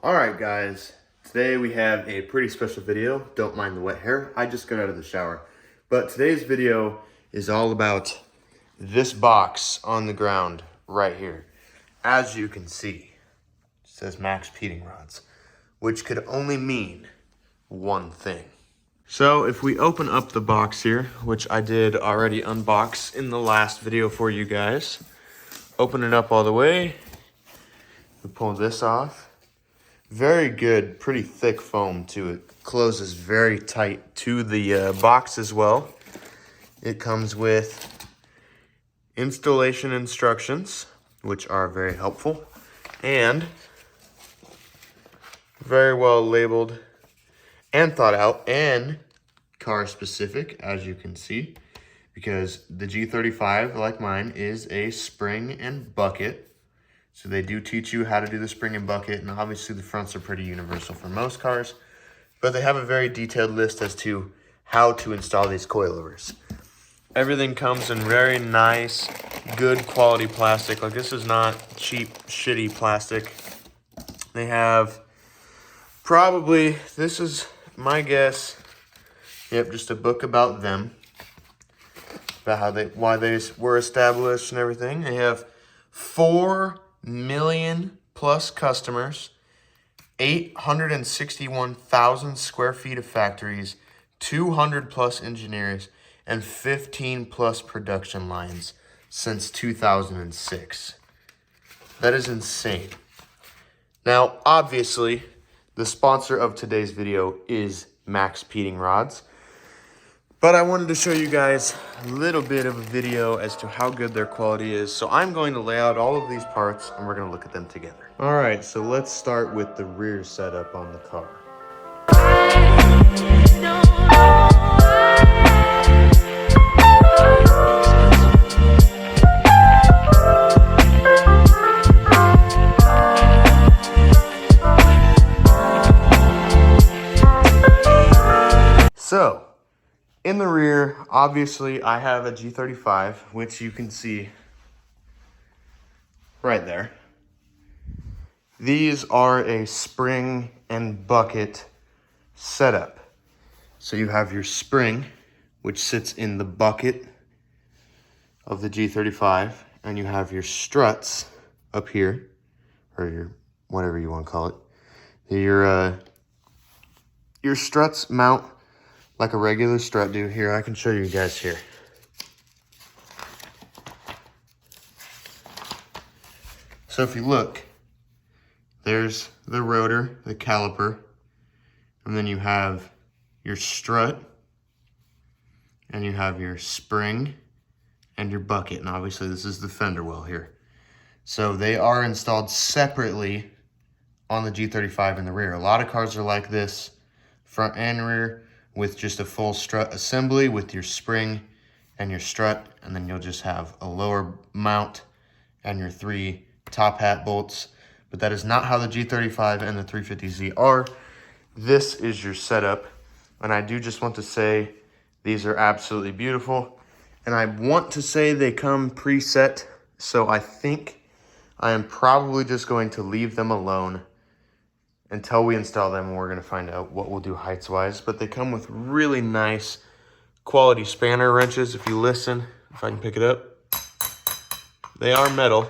Alright guys, today we have a pretty special video. Don't mind the wet hair, I just got out of the shower. But today's video is all about this box on the ground right here. As you can see, it says Max Peating Rods, which could only mean one thing. So if we open up the box here, which I did already unbox in the last video for you guys, open it up all the way, we pull this off. Very good, pretty thick foam too. It closes very tight to the box as well. It comes with installation instructions, which are very helpful, and very well labeled and thought out and car specific, as you can see, because the G35, like mine, is a spring and bucket. So they do teach you how to do the spring and bucket, and obviously the fronts are pretty universal for most cars, but they have a very detailed list as to how to install these coilovers. Everything comes in very nice, good quality plastic. Like, this is not cheap, shitty plastic. They have probably, this is my guess, yep, just a book about them, about why they were established and everything. They have 4 million plus customers, 861,000 square feet of factories, 200 plus engineers, and 15 plus production lines since 2006. That is insane. Now, obviously, the sponsor of today's video is Max Peating Rods. But I wanted to show you guys a little bit of a video as to how good their quality is. So I'm going to lay out all of these parts and we're going to look at them together. All right, so let's start with the rear setup on the car. So, in the rear, obviously, I have a G35, which you can see right there. These are a spring and bucket setup. So you have your spring, which sits in the bucket of the G35, and you have your struts up here, or your whatever you want to call it. Your struts mount like a regular strut do. Here, I can show you guys here. So if you look, there's the rotor, the caliper, and then you have your strut, and you have your spring, and your bucket. And obviously this is the fender well here. So they are installed separately on the G35 in the rear. A lot of cars are like this, front and rear, with just a full strut assembly with your spring and your strut, and then you'll just have a lower mount and your 3 top hat bolts. But that is not how the G35 and the 350Z are. This is your setup, and I do just want to say these are absolutely beautiful, and I want to say they come preset, so I think I am probably just going to leave them alone until we install them, and we're going to find out what we'll do heights-wise. But they come with really nice quality spanner wrenches. If you listen, if I can pick it up, they are metal.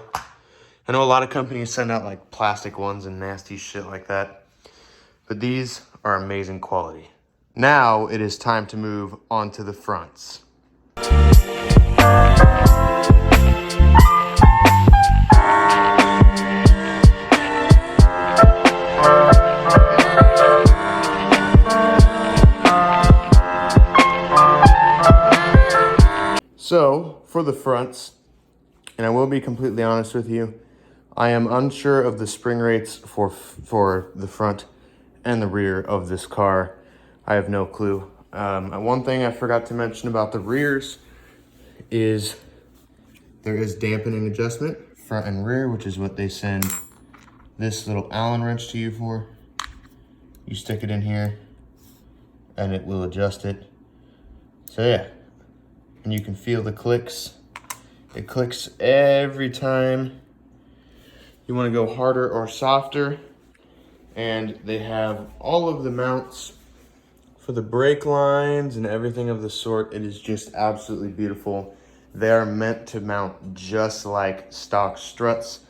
I know a lot of companies send out like plastic ones and nasty shit like that, but these are amazing quality. Now it is time to move on to the fronts. So, for the fronts, and I will be completely honest with you, I am unsure of the spring rates for the front and the rear of this car. I have no clue. One thing I forgot to mention about the rears is there is dampening adjustment, front and rear, which is what they send this little Allen wrench to you for. You stick it in here and it will adjust it. So yeah. And you can feel the clicks. It clicks every time you want to go harder or softer. And they have all of the mounts for the brake lines and everything of the sort. It is just absolutely beautiful. They are meant to mount just like stock struts,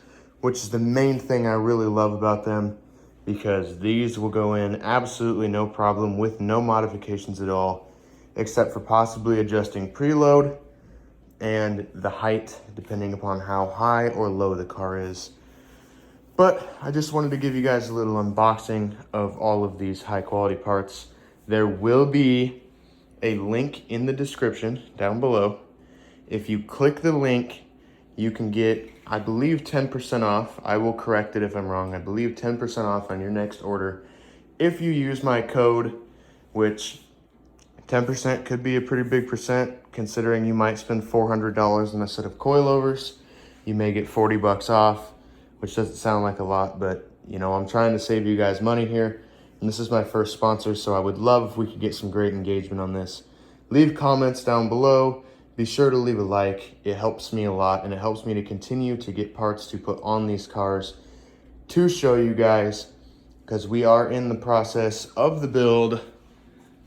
which is the main thing I really love about them, because these will go in absolutely no problem with no modifications at all, except for possibly adjusting preload and the height, depending upon how high or low the car is. But I just wanted to give you guys a little unboxing of all of these high quality parts. There will be a link in the description down below. If you click the link, you can get, I believe, 10% off. I will correct it if I'm wrong. I believe 10% off on your next order if you use my code, which 10% could be a pretty big percent, considering you might spend $400 on a set of coilovers. You may get 40 bucks off, which doesn't sound like a lot, but you know, I'm trying to save you guys money here. And this is my first sponsor, so I would love if we could get some great engagement on this. Leave comments down below. Be sure to leave a like. It helps me a lot, and it helps me to continue to get parts to put on these cars to show you guys, because we are in the process of the build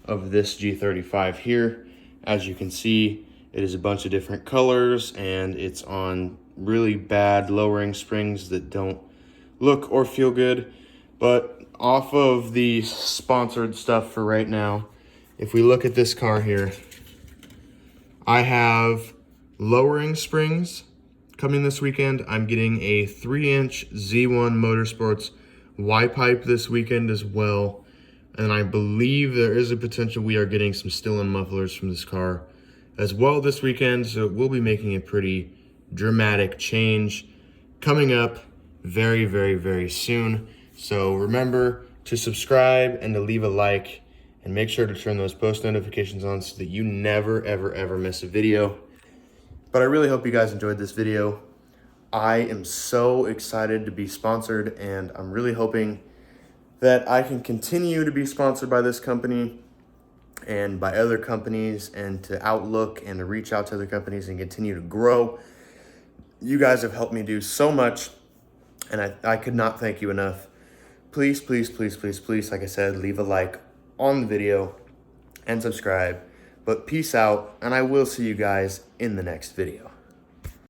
of this G35 here. As you can see, it is a bunch of different colors, and it's on really bad lowering springs that don't look or feel good. But off of the sponsored stuff for right now, if we look at this car here, I have lowering springs coming this weekend. I'm getting a 3-inch Z1 Motorsports Y-pipe this weekend as well. And I believe there is a potential we are getting some still-in mufflers from this car as well this weekend. So we'll be making a pretty dramatic change coming up very, very, very soon. So remember to subscribe and to leave a like, and make sure to turn those post notifications on so that you never, ever, ever miss a video. But I really hope you guys enjoyed this video. I am so excited to be sponsored, and I'm really hoping that I can continue to be sponsored by this company and by other companies, and to outlook and to reach out to other companies and continue to grow. You guys have helped me do so much, and I could not thank you enough. Please, please, please, please, please, like I said, leave a like on the video and subscribe. But peace out, and I will see you guys in the next video.